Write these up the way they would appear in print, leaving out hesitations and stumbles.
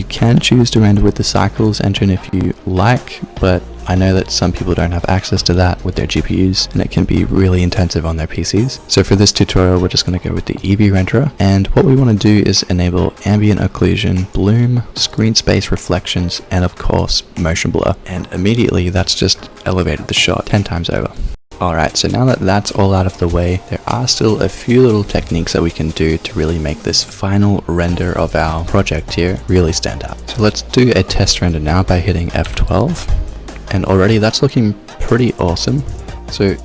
You can choose to render with the Cycles engine if you like, but I know that some people don't have access to that with their GPUs, and it can be really intensive on their PCs. So for this tutorial, we're just going to go with the Eevee renderer, and what we want to do is enable ambient occlusion, bloom, screen space reflections, and of course motion blur, and immediately that's just elevated the shot 10 times over. Alright, so now that that's all out of the way, there are still a few little techniques that we can do to really make this final render of our project here really stand out. So let's do a test render now by hitting F12, and already that's looking pretty awesome. So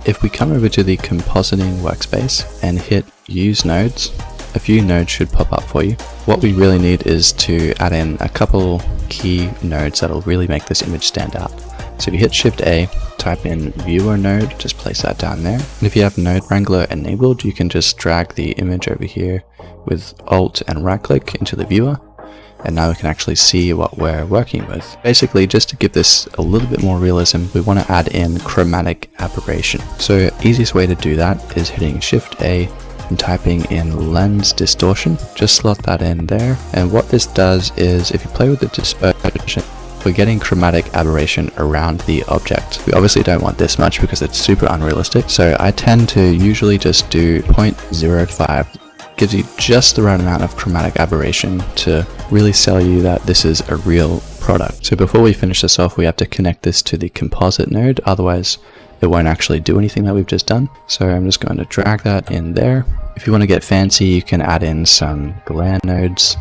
if we come over to the compositing workspace and hit use nodes, a few nodes should pop up for you. What we really need is to add in a couple key nodes that'll really make this image stand out. So if you hit Shift A, type in viewer node, just place that down there. And if you have Node Wrangler enabled, you can just drag the image over here with Alt and right click into the viewer. And now we can actually see what we're working with. Basically, just to give this a little bit more realism, we want to add in chromatic aberration. So easiest way to do that is hitting Shift A and typing in lens distortion. Just slot that in there. And what this does is if you play with the dispersion, we're getting chromatic aberration around the object. We obviously don't want this much because it's super unrealistic. So I tend to usually just do 0.05. Gives you just the right amount of chromatic aberration to really sell you that this is a real product. So before we finish this off, we have to connect this to the composite node, otherwise it won't actually do anything that we've just done. So I'm just going to drag that in there. If you want to get fancy, you can add in some glare nodes.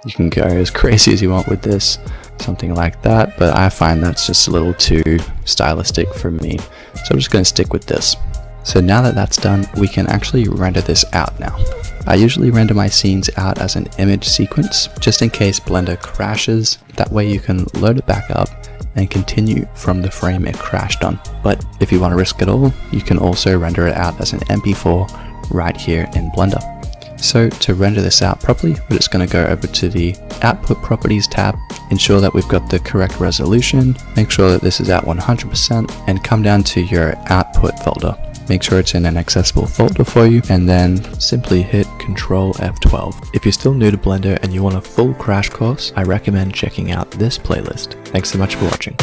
You can go as crazy as you want with this, something like that, but I find that's just a little too stylistic for me. So I'm just going to stick with this. So now that that's done, we can actually render this out now. I usually render my scenes out as an image sequence, just in case Blender crashes. That way you can load it back up and continue from the frame it crashed on. But if you want to risk it all, you can also render it out as an MP4 right here in Blender. So to render this out properly, we're just going to go over to the Output Properties tab, ensure that we've got the correct resolution, make sure that this is at 100%, and come down to your Output folder. Make sure it's in an accessible folder for you, and then simply hit Ctrl F12. If you're still new to Blender and you want a full crash course, I recommend checking out this playlist. Thanks so much for watching.